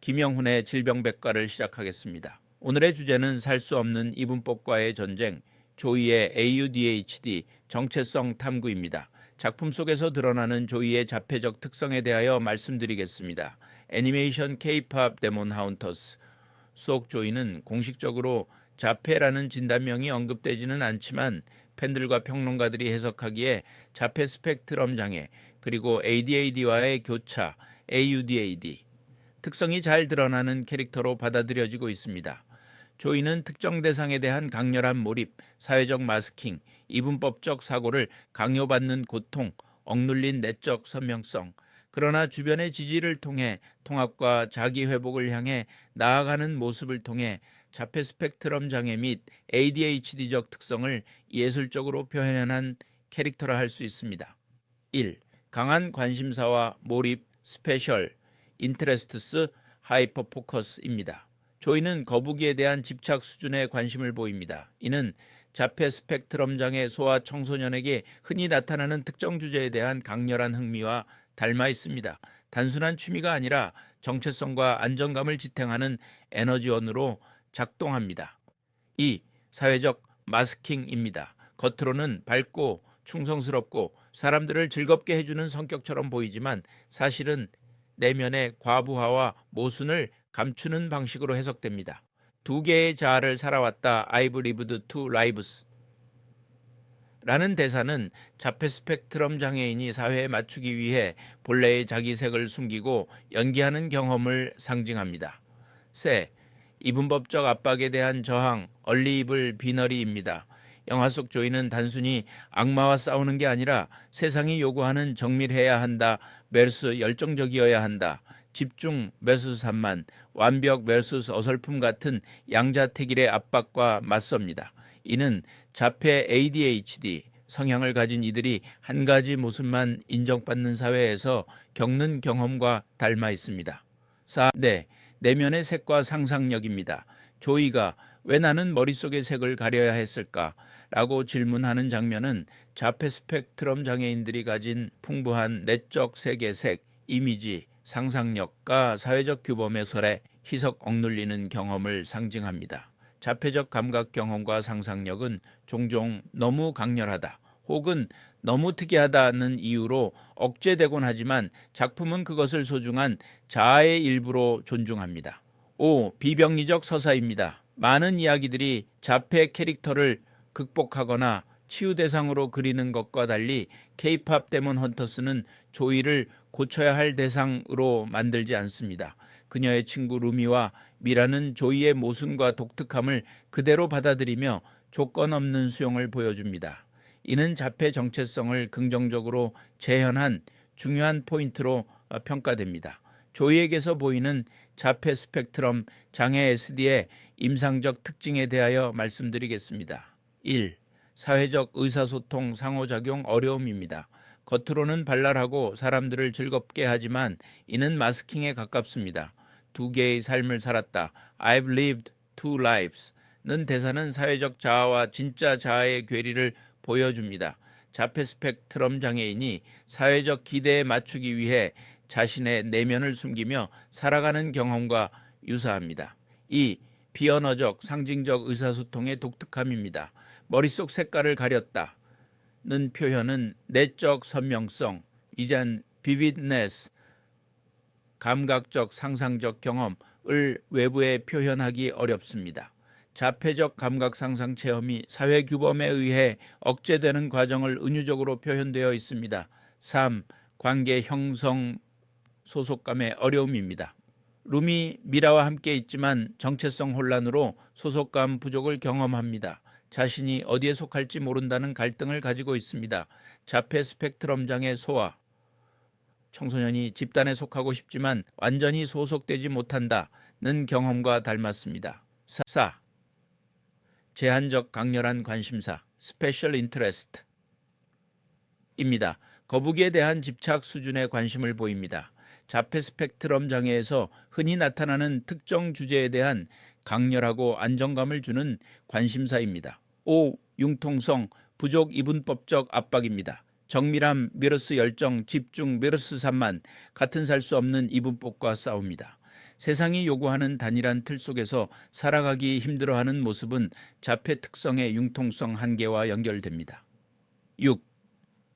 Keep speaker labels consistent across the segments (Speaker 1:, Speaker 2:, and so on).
Speaker 1: 김영훈의 질병백과를 시작하겠습니다. 오늘의 주제는 살 수 없는 이분법과의 전쟁, 조이의 AUDHD 정체성 탐구입니다. 작품 속에서 드러나는 조이의 자폐적 특성에 대하여 말씀드리겠습니다. 애니메이션 K-POP 데몬 하운터스 속 조이는 공식적으로 자폐라는 진단명이 언급되지는 않지만 팬들과 평론가들이 해석하기에 자폐 스펙트럼 장애 그리고 ADHD와의 교차 AUDAD 특성이 잘 드러나는 캐릭터로 받아들여지고 있습니다. 조이는 특정 대상에 대한 강렬한 몰입, 사회적 마스킹, 이분법적 사고를 강요받는 고통, 억눌린 내적 선명성, 그러나 주변의 지지를 통해 통합과 자기 회복을 향해 나아가는 모습을 통해 자폐 스펙트럼 장애 및 ADHD적 특성을 예술적으로 표현한 캐릭터라 할 수 있습니다. 1. 강한 관심사와 몰입, 스페셜, 인트레스트스, 하이퍼 포커스입니다. 조이는 거북이에 대한 집착 수준의 관심을 보입니다. 이는 자폐 스펙트럼 장애 소아 청소년에게 흔히 나타나는 특정 주제에 대한 강렬한 흥미와 닮아 있습니다. 단순한 취미가 아니라 정체성과 안정감을 지탱하는 에너지원으로 작동합니다. 2. 사회적 마스킹입니다. 겉으로는 밝고 충성스럽고 사람들을 즐겁게 해주는 성격처럼 보이지만 사실은 내면의 과부하와 모순을 감추는 방식으로 해석됩니다. 두 개의 자아를 살아왔다. I've lived two lives 라는 대사는 자폐 스펙트럼 장애인이 사회에 맞추기 위해 본래의 자기색을 숨기고 연기하는 경험을 상징합니다. 세. 이분법적 압박에 대한 저항, 얼리이블 비너리입니다. 영화 속 조이는 단순히 악마와 싸우는 게 아니라 세상이 요구하는 정밀해야 한다, vs 열정적이어야 한다, 집중 vs 산만, 완벽 vs 어설픔 같은 양자택일의 압박과 맞섭니다. 이는 자폐 ADHD 성향을 가진 이들이 한 가지 모습만 인정받는 사회에서 겪는 경험과 닮아 있습니다. 4. 내면의 색과 상상력입니다. 조이가 왜 나는 머릿속의 색을 가려야 했을까? 라고 질문하는 장면은 자폐 스펙트럼 장애인들이 가진 풍부한 내적 세계색, 이미지, 상상력과 사회적 규범의 설에 희석 억눌리는 경험을 상징합니다. 자폐적 감각 경험과 상상력은 종종 너무 강렬하다 혹은 너무 특이하다는 이유로 억제되곤 하지만 작품은 그것을 소중한 자아의 일부로 존중합니다. 5. 비병리적 서사입니다. 많은 이야기들이 자폐 캐릭터를 극복하거나 치유 대상으로 그리는 것과 달리 K-POP 데몬 헌터스는 조이를 고쳐야 할 대상으로 만들지 않습니다. 그녀의 친구 루미와 미라는 조이의 모순과 독특함을 그대로 받아들이며 조건 없는 수용을 보여줍니다. 이는 자폐 정체성을 긍정적으로 재현한 중요한 포인트로 평가됩니다. 조이에게서 보이는 자폐 스펙트럼 장애 SD의 임상적 특징에 대하여 말씀드리겠습니다. 1. 사회적 의사소통 상호작용 어려움입니다. 겉으로는 발랄하고 사람들을 즐겁게 하지만 이는 마스킹에 가깝습니다. 두 개의 삶을 살았다. I've lived two lives 는 대사는 사회적 자아와 진짜 자아의 괴리를 보여줍니다. 자폐 스펙트럼 장애인이 사회적 기대에 맞추기 위해 자신의 내면을 숨기며 살아가는 경험과 유사합니다. 2. 비언어적 상징적 의사소통의 독특함입니다. 머릿속 색깔을 가렸다는 표현은 내적 선명성, 이젠 vividness, 감각적 상상적 경험을 외부에 표현하기 어렵습니다. 자폐적 감각 상상 체험이 사회 규범에 의해 억제되는 과정을 은유적으로 표현되어 있습니다. 3. 관계 형성 소속감의 어려움입니다. 루미 미라와 함께 있지만 정체성 혼란으로 소속감 부족을 경험합니다. 자신이 어디에 속할지 모른다는 갈등을 가지고 있습니다. 자폐 스펙트럼 장애 소아 청소년이 집단에 속하고 싶지만 완전히 소속되지 못한다는 경험과 닮았습니다. 4. 제한적 강렬한 관심사 스페셜 인트레스트 입니다. 거북이에 대한 집착 수준의 관심을 보입니다. 자폐 스펙트럼 장애에서 흔히 나타나는 특정 주제에 대한 강렬하고 안정감을 주는 관심사입니다. 5. 융통성, 부족 이분법적 압박입니다. 정밀함, 미러스 열정, 집중, 미러스 산만, 같은 살 수 없는 이분법과 싸웁니다. 세상이 요구하는 단일한 틀 속에서 살아가기 힘들어하는 모습은 자폐 특성의 융통성 한계와 연결됩니다. 6.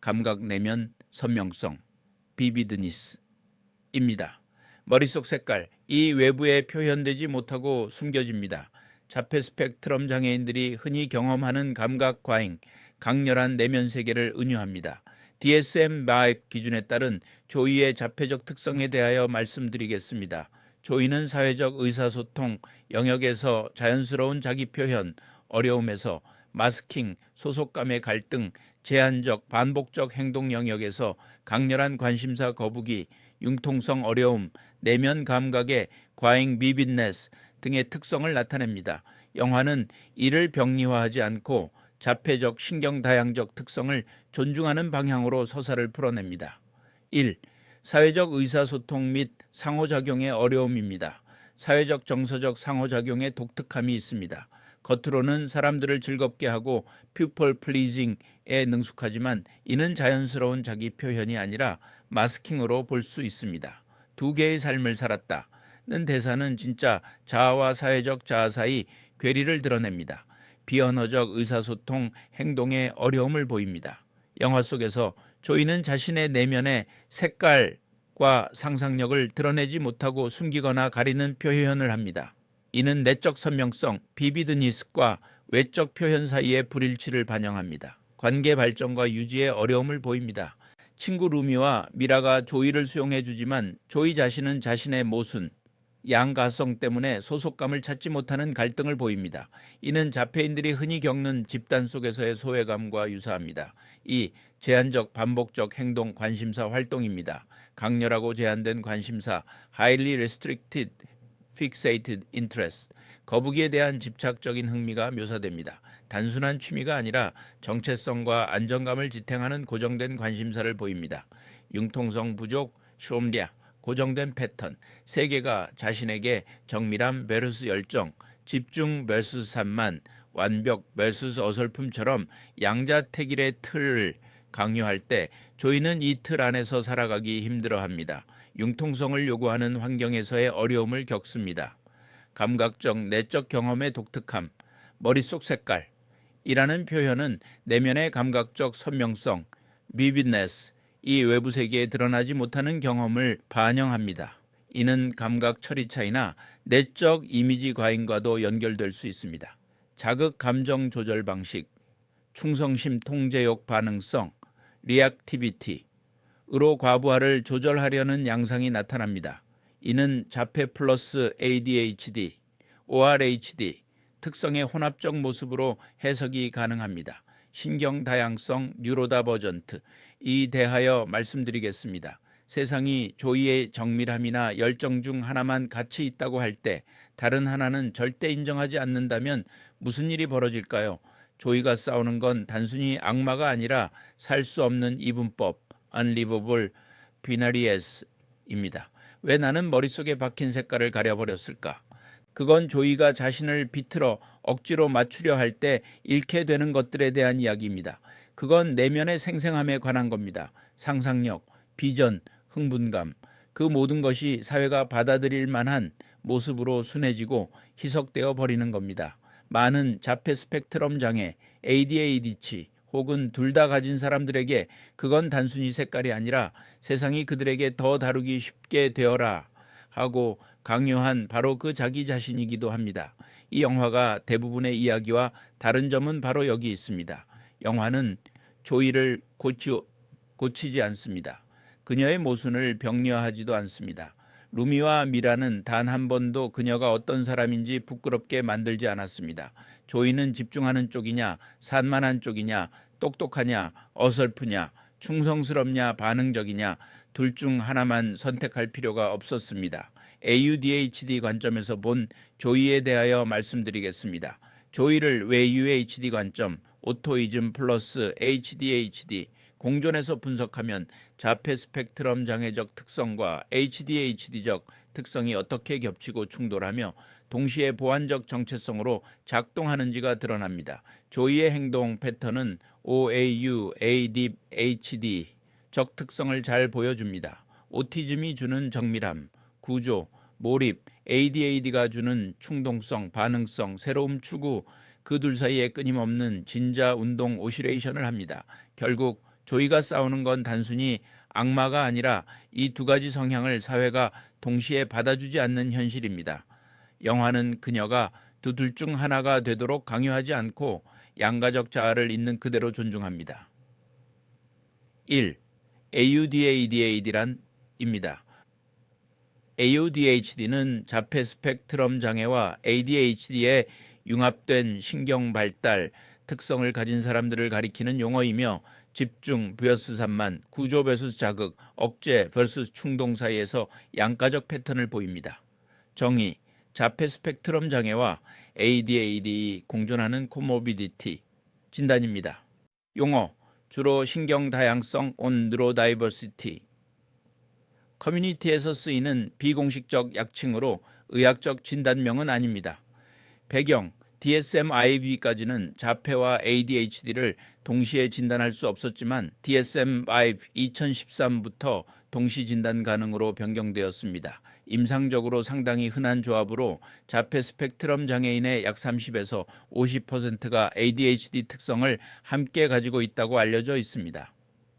Speaker 1: 감각 내면 선명성, 비비드니스입니다. 머릿속 색깔, 이 외부에 표현되지 못하고 숨겨집니다. 자폐 스펙트럼 장애인들이 흔히 경험하는 감각 과잉, 강렬한 내면 세계를 은유합니다. DSM-5 기준에 따른 조이의 자폐적 특성에 대하여 말씀드리겠습니다. 조이는 사회적 의사소통 영역에서 자연스러운 자기 표현, 어려움에서 마스킹, 소속감의 갈등, 제한적, 반복적 행동 영역에서 강렬한 관심사 거부기, 융통성 어려움, 내면 감각의 과잉 비빗네스 등의 특성을 나타냅니다. 영화는 이를 병리화하지 않고 자폐적 신경다양적 특성을 존중하는 방향으로 서사를 풀어냅니다. 1. 사회적 의사소통 및 상호작용의 어려움입니다. 사회적 정서적 상호작용에 독특함이 있습니다. 겉으로는 사람들을 즐겁게 하고 people pleasing에 능숙하지만 이는 자연스러운 자기 표현이 아니라 마스킹으로 볼 수 있습니다. 두 개의 삶을 살았다는 대사는 진짜 자아와 사회적 자아 사이 괴리를 드러냅니다. 비언어적 의사소통 행동의 어려움을 보입니다. 영화 속에서 조이는 자신의 내면의 색깔과 상상력을 드러내지 못하고 숨기거나 가리는 표현을 합니다. 이는 내적 선명성, 비비드니스과 외적 표현 사이의 불일치를 반영합니다. 관계 발전과 유지의 어려움을 보입니다. 친구 루미와 미라가 조이를 수용해주지만 조이 자신은 자신의 모순, 양가성 때문에 소속감을 찾지 못하는 갈등을 보입니다. 이는 자폐인들이 흔히 겪는 집단 속에서의 소외감과 유사합니다. 2. 제한적 반복적 행동 관심사 활동입니다. 강렬하고 제한된 관심사 highly restricted fixated interest 거북이에 대한 집착적인 흥미가 묘사됩니다. 단순한 취미가 아니라 정체성과 안정감을 지탱하는 고정된 관심사를 보입니다. 융통성 부족 쇼음리아 고정된 패턴, 세계가 자신에게 정밀함 vs 열정, 집중 vs 산만, 완벽 vs 어설픔처럼 양자택일의 틀을 강요할 때 조이는 이 틀 안에서 살아가기 힘들어합니다. 융통성을 요구하는 환경에서의 어려움을 겪습니다. 감각적 내적 경험의 독특함, 머릿속 색깔이라는 표현은 내면의 감각적 선명성, vividness, 이 외부 세계에 드러나지 못하는 경험을 반영합니다. 이는 감각 처리 차이나 내적 이미지 과잉과도 연결될 수 있습니다. 자극 감정 조절 방식, 충성심 통제욕 반응성, 리액티비티으로 과부하를 조절하려는 양상이 나타납니다. 이는 자폐 플러스 ADHD, ORHD 특성의 혼합적 모습으로 해석이 가능합니다. 신경 다양성 뉴로다버전트 이 대하여 말씀드리겠습니다. 세상이 조이의 정밀함이나 열정 중 하나만 가치 있다고 할 때 다른 하나는 절대 인정하지 않는다면 무슨 일이 벌어질까요? 조이가 싸우는 건 단순히 악마가 아니라 살 수 없는 이분법 unlivable binaries입니다. 왜 나는 머릿속에 박힌 색깔을 가려버렸을까? 그건 조이가 자신을 비틀어 억지로 맞추려 할 때 잃게 되는 것들에 대한 이야기입니다. 그건 내면의 생생함에 관한 겁니다. 상상력, 비전, 흥분감, 그 모든 것이 사회가 받아들일 만한 모습으로 순해지고 희석되어 버리는 겁니다. 많은 자폐 스펙트럼 장애, ADHD 혹은 둘 다 가진 사람들에게 그건 단순히 색깔이 아니라 세상이 그들에게 더 다루기 쉽게 되어라 하고 강요한 바로 그 자기 자신이기도 합니다. 이 영화가 대부분의 이야기와 다른 점은 바로 여기 있습니다. 영화는 조이를 고치지 않습니다. 그녀의 모순을 병리화하지도 않습니다. 루미와 미라는 단 한 번도 그녀가 어떤 사람인지 부끄럽게 만들지 않았습니다. 조이는 집중하는 쪽이냐, 산만한 쪽이냐, 똑똑하냐, 어설프냐, 충성스럽냐, 반응적이냐, 둘 중 하나만 선택할 필요가 없었습니다. AUDHD 관점에서 본 조이에 대하여 말씀드리겠습니다. 조이를 외UHD 관점, 오토이즘 플러스 HDHD 공존해서 분석하면 자폐 스펙트럼 장애적 특성과 HDHD적 특성이 어떻게 겹치고 충돌하며 동시에 보완적 정체성으로 작동하는지가 드러납니다. 조이의 행동 패턴은 OAU, ADHD 적 특성을 잘 보여줍니다. 오티즘이 주는 정밀함, 구조, 몰입, ADHD가 주는 충동성, 반응성, 새로움 추구, 그 둘 사이에 끊임없는 진자 운동 오시레이션을 합니다. 결국 조이가 싸우는 건 단순히 악마가 아니라 이 두 가지 성향을 사회가 동시에 받아주지 않는 현실입니다. 영화는 그녀가 둘 중 하나가 되도록 강요하지 않고 양가적 자아를 있는 그대로 존중합니다. 1. AUDADAD란 입니다. AUDHD는 자폐 스펙트럼 장애와 ADHD의 융합된 신경 발달 특성을 가진 사람들을 가리키는 용어이며 집중 vs 산만, 구조 vs 자극, 억제 vs 충동 사이에서 양가적 패턴을 보입니다. 정의, 자폐 스펙트럼 장애와 ADHD 공존하는 코모비디티 진단입니다. 용어, 주로 신경 다양성 on neurodiversity. 커뮤니티에서 쓰이는 비공식적 약칭으로 의학적 진단명은 아닙니다. 배경, DSM-5까지는 자폐와 ADHD를 동시에 진단할 수 없었지만 DSM-5 2013부터 동시 진단 가능으로 변경되었습니다. 임상적으로 상당히 흔한 조합으로 자폐 스펙트럼 장애인의 약 30에서 50%가 ADHD 특성을 함께 가지고 있다고 알려져 있습니다.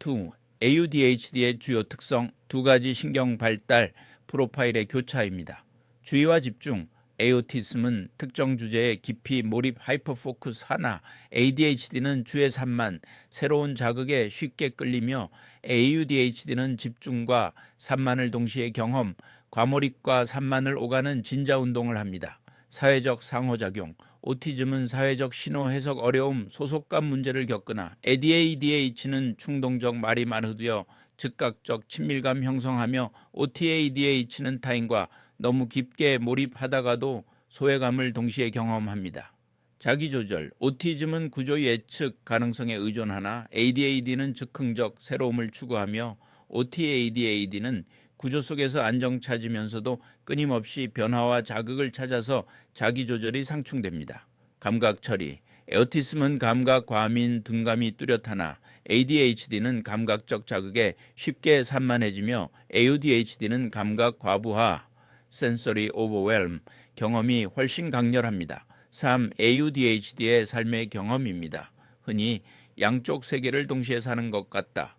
Speaker 1: 2. AUDHD의 주요 특성, 두 가지 신경 발달 프로파일의 교차입니다. 주의와 집중, 에오티즘은 특정 주제에 깊이 몰입 하이퍼포커스 하나, ADHD는 주의 산만, 새로운 자극에 쉽게 끌리며 AUDHD는 집중과 산만을 동시에 경험, 과몰입과 산만을 오가는 진자 운동을 합니다. 사회적 상호작용, 오티즘은 사회적 신호 해석 어려움, 소속감 문제를 겪거나 ADHD는 충동적 말이 많으되어 즉각적 친밀감 형성하며 OTADH는 타인과 너무 깊게 몰입하다가도 소외감을 동시에 경험합니다. 자기조절, 오티즘은 구조 예측 가능성에 의존하나 ADHD는 즉흥적 새로움을 추구하며 OTADAD는 구조 속에서 안정 찾으면서도 끊임없이 변화와 자극을 찾아서 자기조절이 상충됩니다. 감각 처리, 에오티즘은 감각 과민, 둔감이 뚜렷하나 ADHD는 감각적 자극에 쉽게 산만해지며 AUDHD는 감각 과부하, sensory overwhelm, 경험이 훨씬 강렬합니다. 3. AUDHD의 삶의 경험입니다. 흔히 양쪽 세계를 동시에 사는 것 같다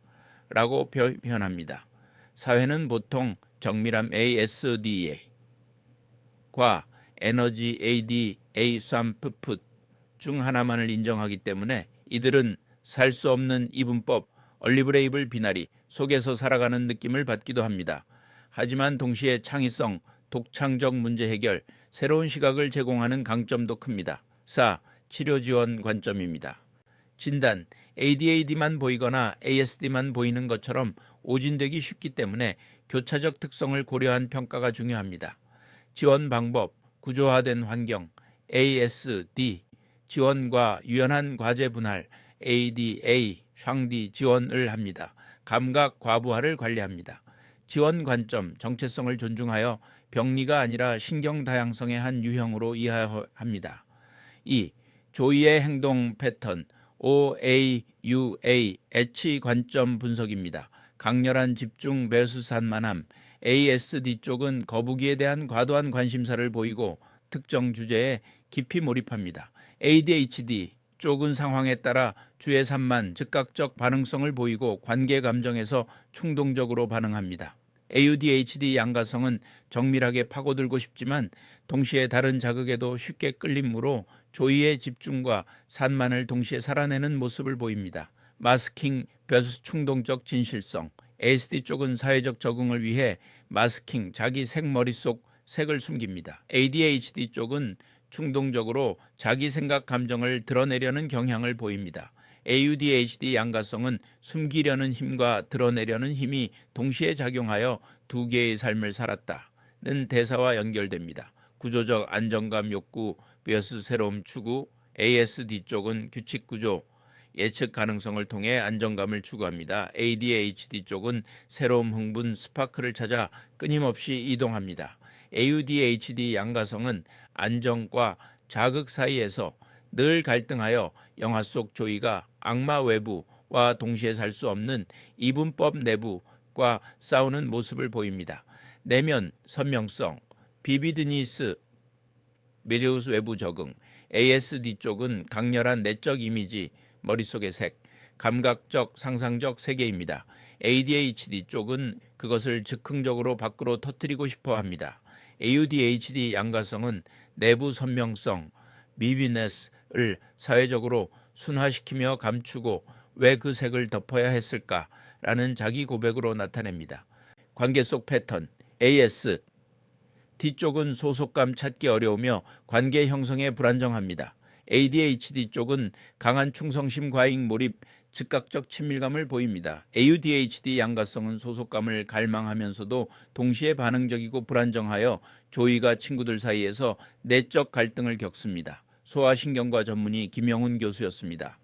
Speaker 1: 라고 표현합니다. 사회는 보통 정밀함 ASDA과 에너지 ADA3풋 중 하나만을 인정하기 때문에 이들은 살 수 없는 이분법 얼리브레이블 비나리 속에서 살아가는 느낌을 받기도 합니다. 하지만 동시에 창의성, 독창적 문제 해결, 새로운 시각을 제공하는 강점도 큽니다. 4. 치료 지원 관점입니다. 진단, ADHD만 보이거나 ASD만 보이는 것처럼 오진되기 쉽기 때문에 교차적 특성을 고려한 평가가 중요합니다. 지원 방법, 구조화된 환경, ASD, 지원과 유연한 과제 분할, ADA, 샹디 지원을 합니다. 감각 과부하를 관리합니다. 지원 관점, 정체성을 존중하여 병리가 아니라 신경 다양성의 한 유형으로 이해합니다. 2. 조이의 행동 패턴, OAUA, H 관점 분석입니다. 강렬한 집중 vs 산만함, ASD 쪽은 거북이에 대한 과도한 관심사를 보이고 특정 주제에 깊이 몰입합니다. ADHD 쪽은 상황에 따라 주의 산만, 즉각적 반응성을 보이고 관계 감정에서 충동적으로 반응합니다. AUDHD 양가성은 정밀하게 파고들고 싶지만 동시에 다른 자극에도 쉽게 끌림으로 조이의 집중과 산만을 동시에 살아내는 모습을 보입니다. 마스킹 vs 충동적 진실성, ASD 쪽은 사회적 적응을 위해 마스킹, 자기 색 머릿속 색을 숨깁니다. ADHD 쪽은 충동적으로 자기 생각 감정을 드러내려는 경향을 보입니다. AUDHD 양가성은 숨기려는 힘과 드러내려는 힘이 동시에 작용하여 두 개의 삶을 살았다는 대사와 연결됩니다. 구조적 안정감 욕구 vs 새로움 추구, ASD 쪽은 규칙 구조, 예측 가능성을 통해 안정감을 추구합니다. ADHD 쪽은 새로움 흥분 스파크를 찾아 끊임없이 이동합니다. AUDHD 양가성은 안정과 자극 사이에서 늘 갈등하여 영화 속 조이가 악마 외부와 동시에 살 수 없는 이분법 내부과 싸우는 모습을 보입니다. 내면, 선명성, 비비드니스 메제우스 외부 적응. ASD 쪽은 강렬한 내적 이미지, 머릿속의 색, 감각적, 상상적 세계입니다. ADHD 쪽은 그것을 즉흥적으로 밖으로 터뜨리고 싶어 합니다. AUDHD 양가성은 내부 선명성, vividness를 사회적으로 순화시키며 감추고 왜 그 색을 덮어야 했을까라는 자기 고백으로 나타냅니다. 관계 속 패턴, AS, D쪽은 소속감 찾기 어려우며 관계 형성에 불안정합니다. ADHD 쪽은 강한 충성심, 과잉 몰입, 즉각적 친밀감을 보입니다. AUDHD 양가성은 소속감을 갈망하면서도 동시에 반응적이고 불안정하여 조이가 친구들 사이에서 내적 갈등을 겪습니다. 소아신경과 전문의 김영훈 교수였습니다.